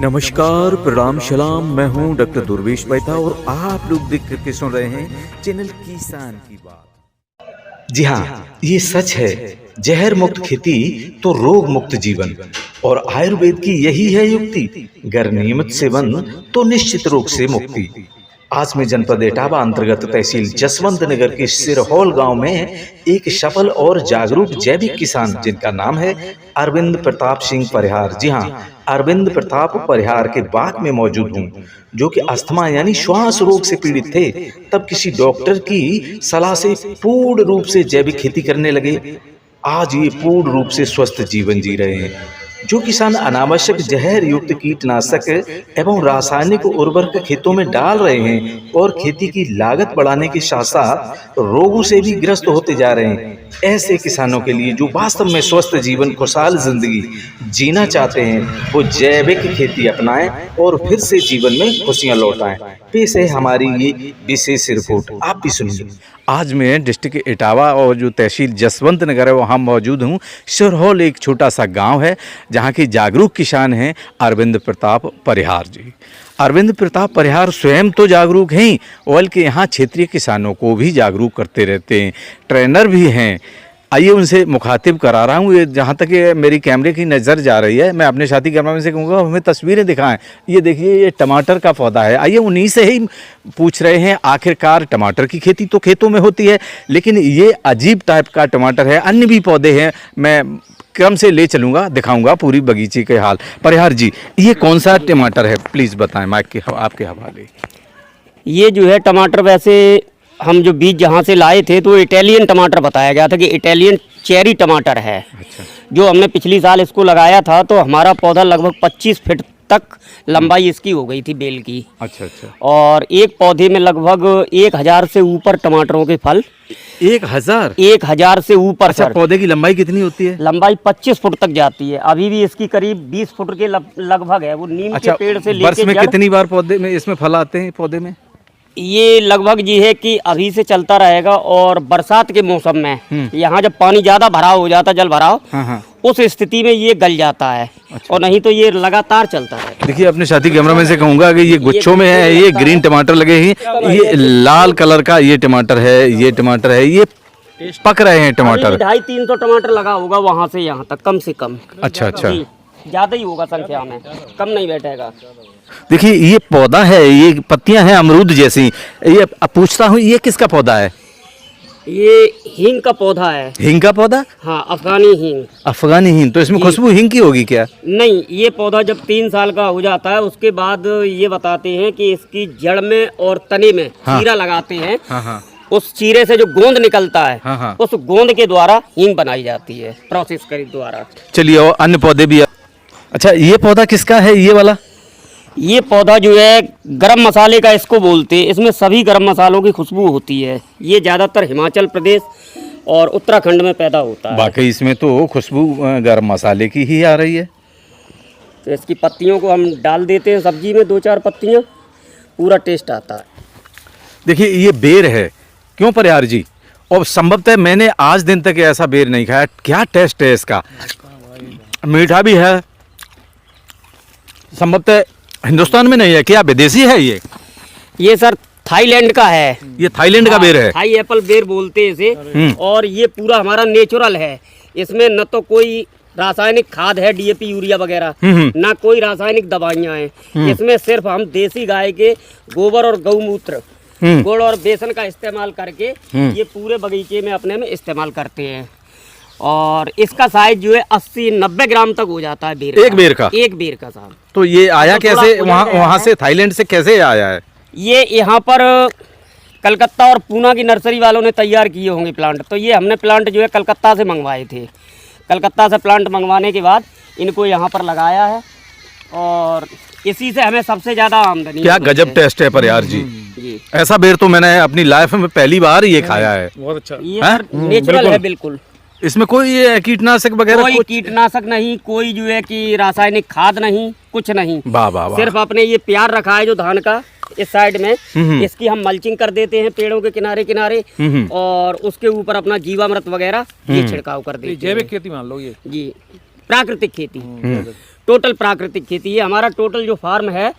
नमस्कार, प्रणाम, सलाम। मैं हूं डॉक्टर दुर्वेश मेहता और आप लोग देख करके सुन रहे हैं चैनल किसान की बात। जी हाँ, ये सच है। जहर मुक्त खेती तो रोग मुक्त जीवन, और आयुर्वेद की यही है युक्ति। गर नियमित सेवन तो निश्चित रोग से मुक्ति। आज मैं जनपद इटावा अंतर्गत तहसील जसवंत नगर के सिरहौल गांव में एक सफल और जागरूक जैविक किसान जिनका नाम है अरविंद प्रताप सिंह परिहार। जी हाँ, अरविंद प्रताप परिहार के बाग में मौजूद हूँ, जो कि अस्थमा यानी श्वास रोग से पीड़ित थे। तब किसी डॉक्टर की सलाह से पूर्ण रूप से जैविक खेती करने लगे। आज ये पूर्ण रूप से स्वस्थ जीवन जी रहे हैं। जो किसान अनावश्यक जहर युक्त कीटनाशक एवं रासायनिक उर्वरक खेतों में डाल रहे हैं और खेती की लागत बढ़ाने के साथ साथ रोगों से भी ग्रस्त होते जा रहे हैं, ऐसे किसानों के लिए जो वास्तव में स्वस्थ जीवन, खुशहाल जिंदगी जीना चाहते हैं, वो जैविक खेती अपनाएं और फिर से जीवन में खुशियां लौटाएं। पेश है हमारी ये विशेष रिपोर्ट, आप भी सुनिए। आज मैं डिस्ट्रिक्ट इटावा और जो तहसील जसवंत नगर है वहाँ मौजूद हूँ। सिरहौल एक छोटा सा गांव है जहाँ के जागरूक किसान हैं अरविंद प्रताप परिहार जी। अरविंद प्रताप परिहार स्वयं तो जागरूक हैं, बल्कि यहाँ क्षेत्रीय किसानों को भी जागरूक करते रहते हैं, ट्रेनर भी हैं। आइए उनसे मुखातिब करा रहा हूँ। ये जहाँ तक ये मेरी कैमरे की नज़र जा रही है, मैं अपने साथी कैमरामैन से कहूँगा हमें तस्वीरें दिखाएं। ये देखिए, ये टमाटर का पौधा है। आइए उन्हीं से ही पूछ रहे हैं। आखिरकार टमाटर की खेती तो खेतों में होती है, लेकिन ये अजीब टाइप का टमाटर है। अन्य भी पौधे हैं, मैं क्रम से ले चलूँगा, दिखाऊँगा पूरी बगीचे के हाल। परिहार जी, ये कौन सा टमाटर है, प्लीज़ बताएँ, माइक के आपके हवाले। ये जो है टमाटर, वैसे हम जो बीज जहाँ से लाए थे तो इटालियन टमाटर बताया गया था कि इटालियन चेरी टमाटर है। अच्छा। जो हमने पिछली साल इसको लगाया था तो हमारा पौधा लगभग 25 फीट तक लंबाई इसकी हो गई थी बेल की। अच्छा अच्छा। और एक पौधे में लगभग 1000 से ऊपर टमाटरों के फल। 1000 से ऊपर। अच्छा, पौधे की लंबाई कितनी होती है? लंबाई 25 फुट तक जाती है। अभी भी इसकी करीब 20 फुट के लगभग है। वो नीम के पेड़ से लेकर वर्ष में कितनी बार पौधे में इसमें फल आते हैं पौधे में? ये लगभग ये है कि अभी से चलता रहेगा, और बरसात के मौसम में यहाँ जब पानी ज्यादा भराव हो जाता, जल भराव, उस स्थिति में ये गल जाता है। अच्छा। और नहीं तो ये लगातार चलता है। देखिए, अपने साथी कैमरामैन से कहूंगा कि ये गुच्छों में है, ये ग्रीन टमाटर लगे हैं, ये लाल कलर का ये टमाटर है, ये टमाटर है, ये पक रहे हैं टमाटर। 250-300 टमाटर लगा होगा वहाँ से यहाँ तक, कम से कम। अच्छा अच्छा, ज्यादा ही होगा संख्या में, कम नहीं बैठेगा। देखिए, ये पौधा है, ये पत्तियां हैं अमरूद जैसी। ये पूछता हूँ, ये किसका पौधा है? ये हींग का पौधा है। हींग का पौधा? हाँ, अफगानी हींग। अफगानी हींग, तो इसमें खुशबू हींग की होगी क्या? नहीं, ये पौधा जब 3 साल का हो जाता है उसके बाद ये बताते हैं कि इसकी जड़ में और तने में चीरा लगाते हैं। हाँ। उस चीरे से जो गोंद निकलता है, हाँ। उस गोंद के द्वारा हींग बनाई जाती है, प्रोसेस के द्वारा। चलिए, और अन्य पौधे भी। अच्छा, ये पौधा किसका है, ये वाला? ये पौधा जो है गरम मसाले का इसको बोलते हैं। इसमें सभी गरम मसालों की खुशबू होती है। ये ज़्यादातर हिमाचल प्रदेश और उत्तराखंड में पैदा होता है। बाकी इसमें तो खुशबू गरम मसाले की ही आ रही है। तो इसकी पत्तियों को हम डाल देते हैं सब्जी में, 2-4 पत्तियाँ, पूरा टेस्ट आता है। देखिए, ये बेर है, क्यों परिहार जी? और संभवतः मैंने आज दिन तक ऐसा बेर नहीं खाया। क्या टेस्ट है इसका? मीठा भी है। संभवतः हिंदुस्तान में नहीं है क्या, विदेशी है ये सर थाईलैंड का है। ये थाईलैंड का बेर है। थाई एप्पल बेर बोलते हैं इसे। और ये पूरा हमारा नेचुरल है। इसमें न तो कोई रासायनिक खाद है, डीएपी, यूरिया वगैरह, ना कोई रासायनिक दवाइयाँ हैं। इसमें सिर्फ हम देसी गाय के गोबर और गौमूत्र, गुड़ और बेसन का इस्तेमाल करके ये पूरे बगीचे में अपने में इस्तेमाल करते हैं। और इसका साइज जो है 80-90 ग्राम तक हो जाता है बेर एक बेर का। एक बेर का साहब। तो ये आया कैसे वहाँ से, थाईलैंड से कैसे आया है? ये यहाँ पर कलकत्ता और पूना की नर्सरी वालों ने तैयार किए होंगे प्लांट। तो ये हमने प्लांट जो है कलकत्ता से मंगवाए थे। कलकत्ता से प्लांट मंगवाने के बाद इनको यहाँ पर लगाया है, और इसी से हमें सबसे ज़्यादा आमदनी। क्या गजब टेस्ट है परिहार जी। ऐसा बेर तो मैंने अपनी लाइफ में पहली बार ये खाया है। बहुत अच्छा। ये नेचुरल है बिल्कुल। इसमें कोई कीटनाशक वगैरह? कोई कीटनाशक नहीं, कोई जो है कि रासायनिक खाद नहीं, कुछ नहीं। वाह वाह वाह। सिर्फ अपने ये प्यार रखा है जो धान का, इस साइड में इसकी हम मल्चिंग कर देते हैं पेड़ों के किनारे किनारे, और उसके ऊपर अपना जीवामृत वगैरह ये छिड़काव कर देते हैं। जैविक खेती मान लो ये। जी, प्राकृतिक खेती। टोटल प्राकृतिक खेती है हमारा। टोटल जो फार्म है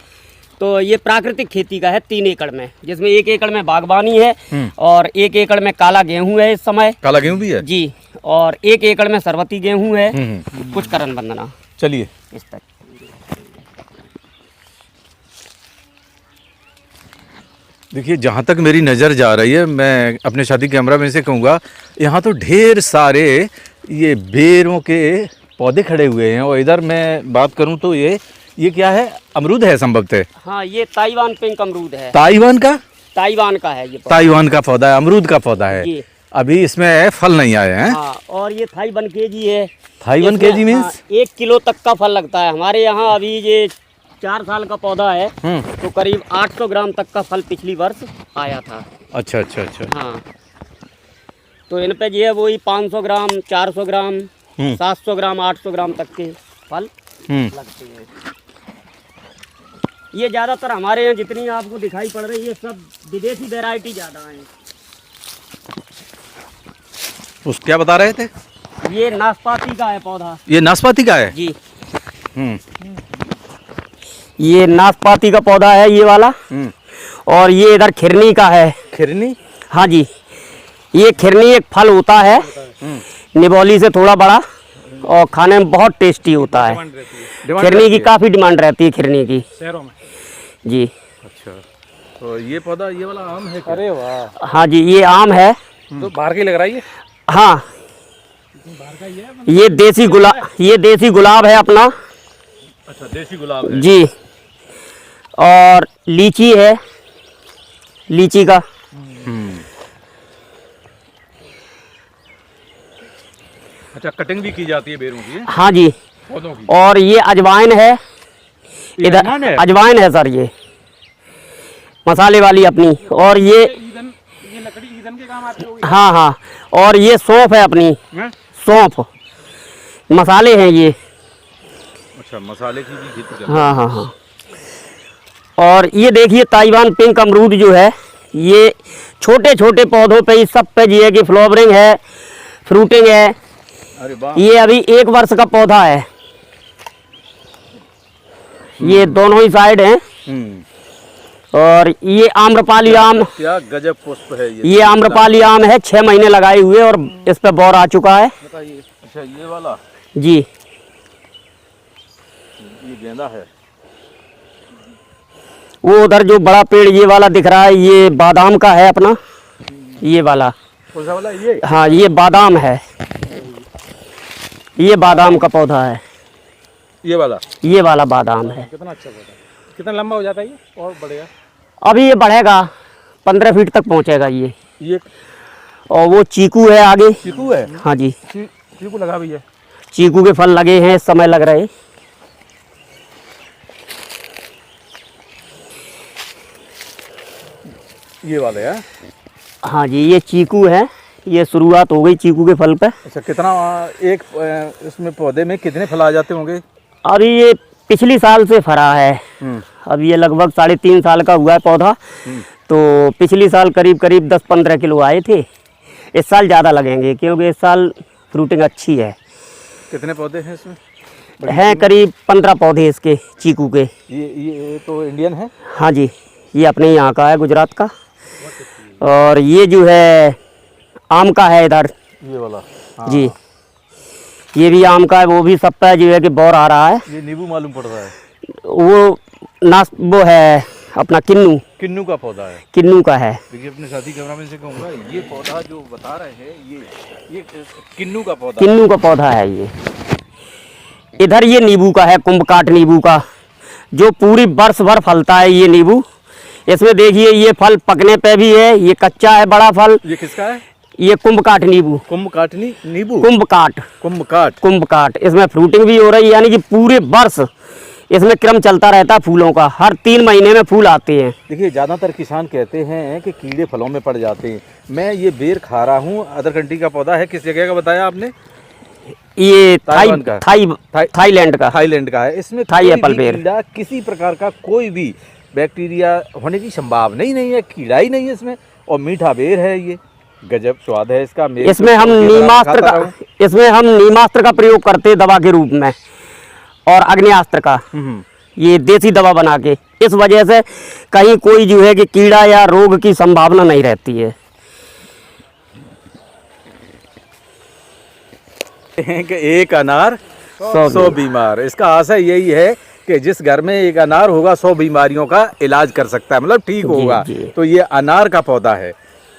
तो ये प्राकृतिक खेती का है 3 एकड़ में, जिसमें 1 एकड़ में बागवानी है और 1 एकड़ में काला गेहूं है इस समय। काला गेहूं भी है जी, और 1 एकड़ में सरबती गेहूं है, कुछ करण वंदना। चलिए इस तक देखिए, जहाँ तक मेरी नज़र जा रही है, मैं अपने साथी कैमरामैन से कहूँगा, यहाँ तो ढेर सारे ये बेरों के पौधे खड़े हुए हैं। और इधर मैं बात करूँ तो ये क्या है, अमरूद है संभवतः। हाँ, ये ताइवान पिंक अमरूद है। ताइवान का है ये पौधा। ताइवान का पौधा है, अमरूद का पौधा है। जी। अभी इसमें फल नहीं आए हैं। हाँ, और ये थाई 1 kg है। थाई 1 kg मीन्स 1 किलो तक का फल लगता है हमारे यहाँ। अभी ये 4 साल का पौधा है तो करीब 800 ग्राम तक का फल पिछली वर्ष आया था। अच्छा अच्छा अच्छा। हाँ, तो इन पे जो है वही 500 ग्राम, 400 ग्राम, 700 ग्राम, 800 ग्राम तक के फल लगते हैं। ये ज़्यादातर हमारे यहाँ जितनी आपको दिखाई पड़ रही है सब विदेशी वैरायटी ज़्यादा है। उस क्या बता रहे थे? ये नाशपाती का है पौधा। ये नाशपाती का है जी। ये नाशपाती का पौधा है ये वाला। और ये इधर खिरनी का है। खिरनी? हाँ जी, ये खिरनी एक फल होता है, निबोली से थोड़ा बड़ा और खाने में बहुत टेस्टी होता है। खिरनी की काफ़ी डिमांड रहती है, खिरनी की शहरों में। जी। अच्छा, तो ये पौधा, ये वाला आम है क्या? अरे वाह, हाँ जी, ये आम है। तो बाहर की लग रहा है ये। हाँ, ये देसी गुलाब है अपना। अच्छा, देसी गुलाब है। जी। और लीची है, लीची का। अच्छा, कटिंग भी की जाती है बेरों की? हाँ जी। पौधों की? और ये अजवाइन है इधर। अजवाइन है? अजवाइन है सर, ये मसाले वाली अपनी। और ये लकड़ी ईंधन के काम आती होगी। हाँ हाँ, और ये सौंफ है अपनी। सौंफ मसाले हैं ये। अच्छा, मसाले की भी खेती करते हाँ हाँ हाँ। और ये देखिए ताइवान पिंक अमरूद जो है, ये छोटे छोटे पौधों पे इस सब पे जी है कि फ्लावरिंग है, फ्रूटिंग है। अरे वाह। ये अभी 1 वर्ष का पौधा है। ये दोनों ही साइड हैं। और ये आम्रपाली आम, क्या गजब पुष्प है ये आम्रपाली आम है, 6 महीने लगाए हुए और इस पे बौर आ चुका है। बताइए। अच्छा, ये वाला? जी। ये गेंदा है। वो उधर जो बड़ा पेड़ ये वाला दिख रहा है, ये बादाम का है अपना, ये वाला। कौन सा वाला? ये? हाँ, ये बादाम है, ये बादाम का पौधा है। ये वाला बादाम है। कितना अच्छा पौधा, कितना लंबा हो जाता है ये और बढ़ेगा? अभी ये बढ़ेगा, 15 फीट तक पहुंचेगा ये। और वो चीकू है आगे। चीकू है? हाँ जी, चीकू लगा भी है। चीकू के फल लगे हैं इस समय, लग रहे। ये वाले है? हाँ जी, ये चीकू है, ये शुरुआत हो गई चीकू के फल पे। अच्छा, कितना एक इसमें पौधे में कितने फल आ जाते होंगे? अभी ये पिछली साल से फरा है। अब ये लगभग 3.5 साल का हुआ है पौधा। तो पिछली साल करीब 10-15 किलो आए थे। इस साल ज़्यादा लगेंगे क्योंकि इस साल फ्रूटिंग अच्छी है। कितने पौधे हैं इसमें? हैं करीब 15 पौधे इसके चीकू के। ये तो इंडियन है? हाँ जी, ये अपने यहाँ का है, गुजरात का। और ये जो है आम का है इधर। ये वाला? हाँ। जी, ये भी आम का है, वो भी सब पे जो है कि बौर आ रहा है। ये नींबू मालूम पड़ रहा है। वो है अपना किन्नू का पौधा है। किन्नू का है। देखिए, अपने साथी कैमरामैन से कहूँगा, ये पौधा जो बता रहे हैं ये किन्नू का पौधा। किन्नू का पौधा है ये। इधर ये नींबू का है, कुंभकाट नींबू का, जो पूरी वर्ष भर फलता है ये नींबू। इसमें देखिए ये फल पकने पे भी है, ये कच्चा है बड़ा फल। ये किसका है? ये कुंभकाट नींबू। कुंभकाटनी नींबू? कुंभकाट। इसमें फ्रूटिंग भी हो रही है, यानी कि पूरे वर्ष इसमें क्रम चलता रहता है फूलों का। हर 3 महीने में फूल आते हैं। देखिए, ज़्यादातर किसान कहते हैं कि कीड़े फलों में पड़ जाते हैं। मैं ये बेर खा रहा हूँ, अदर कंट्री का पौधा है। किस जगह का बताया आपने? ये ताइवान का? थाईलैंड का है। इसमें थाई एप्पल बेर। कीड़ा, किसी प्रकार का कोई भी बैक्टीरिया होने की संभावना ही नहीं है, कीड़ा ही नहीं है इसमें। और मीठा बेर है ये, गजब स्वाद है इसका। इसमें हम नीमास्त्र का प्रयोग करते हैं दवा के रूप में। और अग्न्यास्त्र का, ये देसी दवा बना के, इस वजह से कहीं कोई जो है कि कीड़ा या रोग की संभावना नहीं रहती है। कि एक अनार 100 बीमार, इसका आशय यही है कि जिस घर में एक अनार होगा 100 बीमारियों का इलाज कर सकता है, मतलब ठीक होगा। तो ये अनार का पौधा है,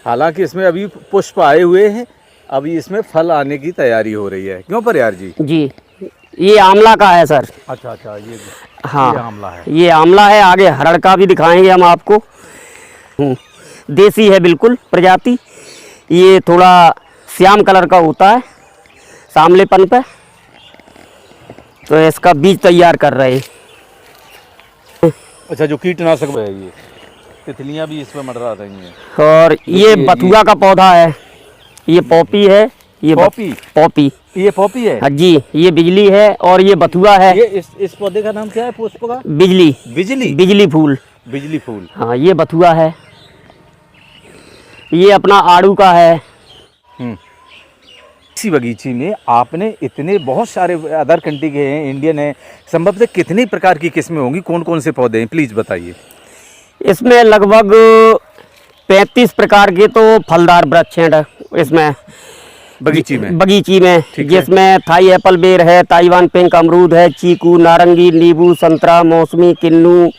हालांकि इसमें अभी पुष्प आए हुए हैं, अभी इसमें फल आने की तैयारी हो रही है। क्यों परिहार जी? जी, ये आंवला का है सर। अच्छा अच्छा, ये हाँ, ये आंवला है। ये आंवला है। आगे हरड़ का भी दिखाएंगे हम आपको। देसी है बिल्कुल प्रजाति। ये थोड़ा श्याम कलर का होता है सामलेपन पे। तो इसका बीज तैयार कर रहे हैं। अच्छा, जो कीटनाशक है, ये तितलियां भी इसमें मंडरा रही हैं। और ये बथुआ का पौधा है। ये पॉपी है। ये पॉपी? पॉपी, ये पॉपी है? हाँ जी। ये बिजली है और ये बथुआ है। ये इस पौधे का नाम क्या है, पुष्प का? बिजली। बिजली? बिजली फूल। बिजली फूल। हाँ, ये बथुआ है। ये अपना आड़ू का है। इसी बगीचे में आपने इतने बहुत सारे अदर कंट्री के हैं, इंडियन है, संभवतः कितनी प्रकार की किस्में होंगी? कौन कौन से पौधे हैं, प्लीज बताइए। इसमें लगभग 35 प्रकार के तो फलदार वृक्ष हैं इसमें बगीची में। बगीची में, जिसमें थाई एप्पल बेर है, ताइवान पिंक अमरूद है, चीकू, नारंगी, नींबू, संतरा, मौसमी, किन्नू,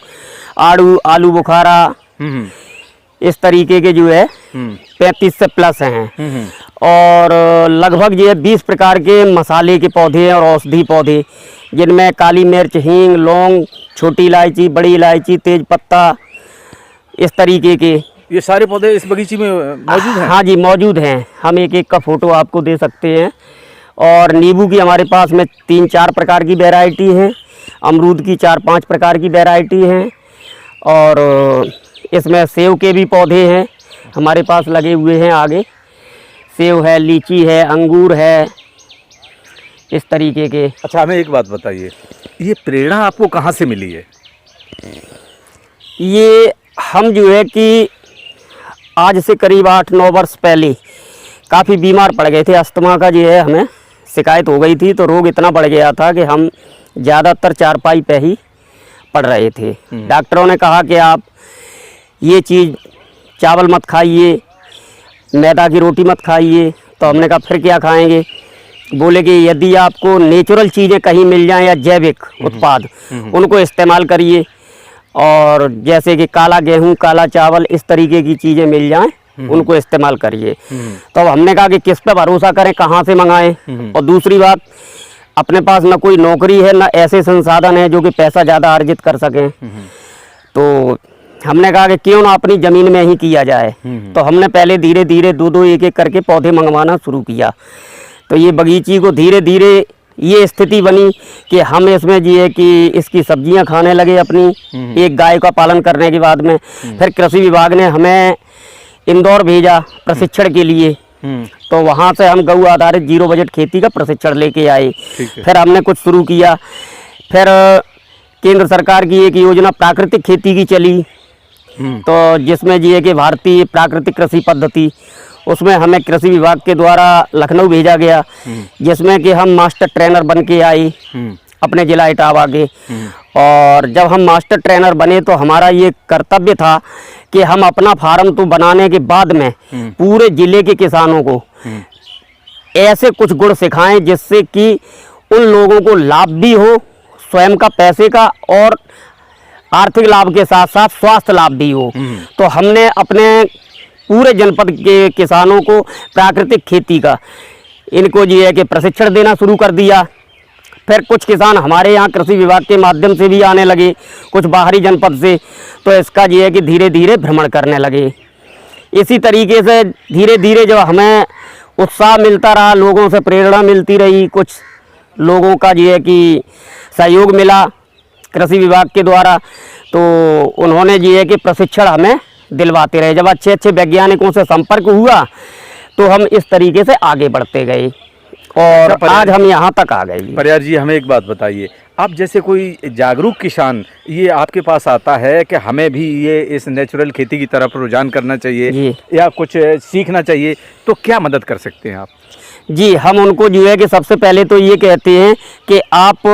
आड़ू, आलू बुखारा, इस तरीके के जो है 35 से प्लस हैं। और लगभग जो है 20 प्रकार के मसाले के पौधे और औषधि पौधे, जिनमें काली मिर्च, हींग, लौंग, छोटी इलायची, बड़ी इलायची, तेज पत्ता, इस तरीके के ये सारे पौधे इस बगीचे में मौजूद हैं? हाँ जी, मौजूद हैं। हम एक एक का फोटो आपको दे सकते हैं। और नींबू की हमारे पास में 3-4 प्रकार की वैरायटी हैं। अमरूद की 4-5 प्रकार की वैरायटी हैं। और इसमें सेव के भी पौधे हैं हमारे पास लगे हुए हैं। आगे सेव है, लीची है, अंगूर है, इस तरीके के। अच्छा, हमें एक बात बताइए, ये प्रेरणा आपको कहाँ से मिली है? ये हम जो है कि आज से करीब 8-9 वर्ष पहले काफ़ी बीमार पड़ गए थे। अस्थमा का जो है हमें शिकायत हो गई थी। तो रोग इतना बढ़ गया था कि हम ज़्यादातर चारपाई पे ही पड़ रहे थे। डॉक्टरों ने कहा कि आप ये चीज़ चावल मत खाइए, मैदा की रोटी मत खाइए। तो हमने कहा फिर क्या खाएंगे? बोले कि यदि आपको नेचुरल चीज़ें कहीं मिल जाएं या जैविक उत्पाद, उनको इस्तेमाल करिए। और जैसे कि काला गेहूं, काला चावल, इस तरीके की चीज़ें मिल जाएं, उनको इस्तेमाल करिए। तो हमने कहा कि किस पे भरोसा करें, कहाँ से मंगाएं। और दूसरी बात, अपने पास ना कोई नौकरी है, ना ऐसे संसाधन है जो कि पैसा ज़्यादा अर्जित कर सकें। तो हमने कहा कि क्यों ना अपनी ज़मीन में ही किया जाए। तो हमने पहले धीरे धीरे 2-2, 1-1 करके पौधे मंगवाना शुरू किया। तो ये बगीची को धीरे धीरे ये स्थिति बनी कि हम इसमें जी है कि इसकी सब्जियां खाने लगे अपनी, एक गाय का पालन करने के बाद में। फिर कृषि विभाग ने हमें इंदौर भेजा प्रशिक्षण के लिए। तो वहाँ से हम गऊ आधारित 0 बजट खेती का प्रशिक्षण लेके आए। फिर हमने कुछ शुरू किया। फिर केंद्र सरकार की एक योजना प्राकृतिक खेती की चली, तो जिसमें जी है कि भारतीय प्राकृतिक कृषि पद्धति, उसमें हमें कृषि विभाग के द्वारा लखनऊ भेजा गया, जिसमें कि हम मास्टर ट्रेनर बन के आए अपने जिला इटावा के। और जब हम मास्टर ट्रेनर बने तो हमारा ये कर्तव्य था कि हम अपना फार्म तो बनाने के बाद में पूरे जिले के किसानों को ऐसे कुछ गुण सिखाएं जिससे कि उन लोगों को लाभ भी हो, स्वयं का पैसे का और आर्थिक लाभ के साथ साथ स्वास्थ्य लाभ भी हो। तो हमने अपने पूरे जनपद के किसानों को प्राकृतिक खेती का इनको जो है कि प्रशिक्षण देना शुरू कर दिया। फिर कुछ किसान हमारे यहाँ कृषि विभाग के माध्यम से भी आने लगे, कुछ बाहरी जनपद से। तो इसका जो है कि धीरे धीरे भ्रमण करने लगे। इसी तरीके से धीरे धीरे जब हमें उत्साह मिलता रहा, लोगों से प्रेरणा मिलती रही, कुछ लोगों का जो है कि सहयोग मिला कृषि विभाग के द्वारा, तो उन्होंने जो है कि प्रशिक्षण हमें दिलवाते रहे। जब अच्छे अच्छे वैज्ञानिकों से संपर्क हुआ तो हम इस तरीके से आगे बढ़ते गए और आज हम यहाँ तक आ गए। परिहार जी, हमें एक बात बताइए, आप जैसे कोई जागरूक किसान ये आपके पास आता है कि हमें भी ये इस नेचुरल खेती की तरफ रुझान करना चाहिए या कुछ सीखना चाहिए, तो क्या मदद कर सकते हैं आप? जी, हम उनको जो है कि सबसे पहले तो ये कहते हैं कि आप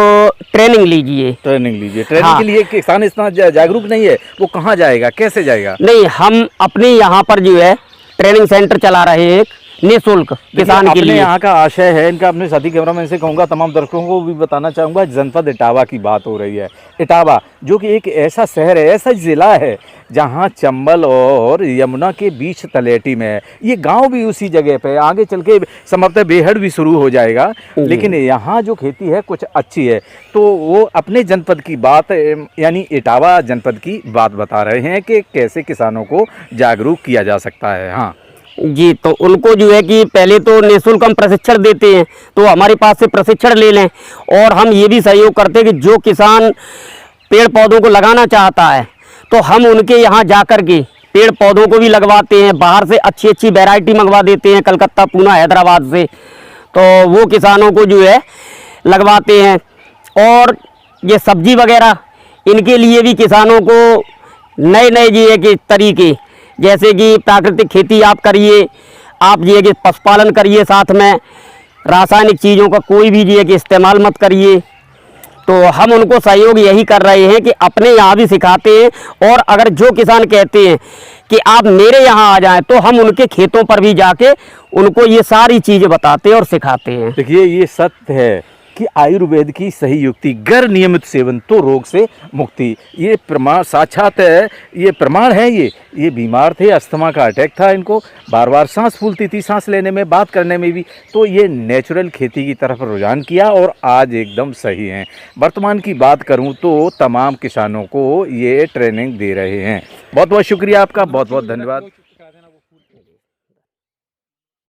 ट्रेनिंग लीजिए। ट्रेनिंग लीजिए। ट्रेनिंग हाँ। के लिए किसान इतना जागरूक नहीं है, वो कहाँ जाएगा, कैसे जाएगा? नहीं, हम अपने यहाँ पर जो है ट्रेनिंग सेंटर चला रहे हैं, एक निःशुल्क किसान के अपने लिए। यहाँ का आशय है इनका, अपने साथी कैमरामैन से कहूँगा, तमाम दर्शकों को भी बताना चाहूँगा, जनपद इटावा की बात हो रही है। इटावा जो कि एक ऐसा शहर है, ऐसा ज़िला है जहाँ चंबल और यमुना के बीच तलेटी में है। ये गांव भी उसी जगह पे है, आगे चल के संभवतः बेहड़ भी शुरू हो जाएगा, लेकिन यहाँ जो खेती है कुछ अच्छी है। तो वो अपने जनपद की बात यानी इटावा जनपद की बात बता रहे हैं कि कैसे किसानों को जागरूक किया जा सकता है। हाँ जी, तो उनको जो है कि पहले तो निःशुल्क हम प्रशिक्षण देते हैं, तो हमारे पास से प्रशिक्षण ले लें। और हम ये भी सहयोग करते हैं कि जो किसान पेड़ पौधों को लगाना चाहता है तो हम उनके यहाँ जा कर के पेड़ पौधों को भी लगवाते हैं। बाहर से अच्छी अच्छी वैरायटी मंगवा देते हैं, कलकत्ता, पूना, हैदराबाद से, तो वो किसानों को जो है लगवाते हैं। और ये सब्जी वगैरह, इनके लिए भी किसानों को नए नए जो है कि तरीके, जैसे कि प्राकृतिक खेती आप करिए, आप ये कि पशुपालन करिए, साथ में रासायनिक चीज़ों का कोई भी ये कि इस्तेमाल मत करिए। तो हम उनको सहयोग यही कर रहे हैं कि अपने यहाँ भी सिखाते हैं। और अगर जो किसान कहते हैं कि आप मेरे यहाँ आ जाएं, तो हम उनके खेतों पर भी जाके उनको ये सारी चीज़ें बताते हैं और सिखाते हैं। देखिए, ये सत्य है कि आयुर्वेद की सही युक्ति, गर नियमित सेवन तो रोग से मुक्ति, ये प्रमाण साक्षात है, ये प्रमाण है। ये बीमार थे, अस्थमा का अटैक था इनको, बार बार सांस फूलती थी, सांस लेने में, बात करने में भी, तो ये नेचुरल खेती की तरफ रुझान किया और आज एकदम सही हैं। वर्तमान की बात करूं तो तमाम किसानों को ये ट्रेनिंग दे रहे हैं। बहुत बहुत शुक्रिया आपका, बहुत बहुत धन्यवाद।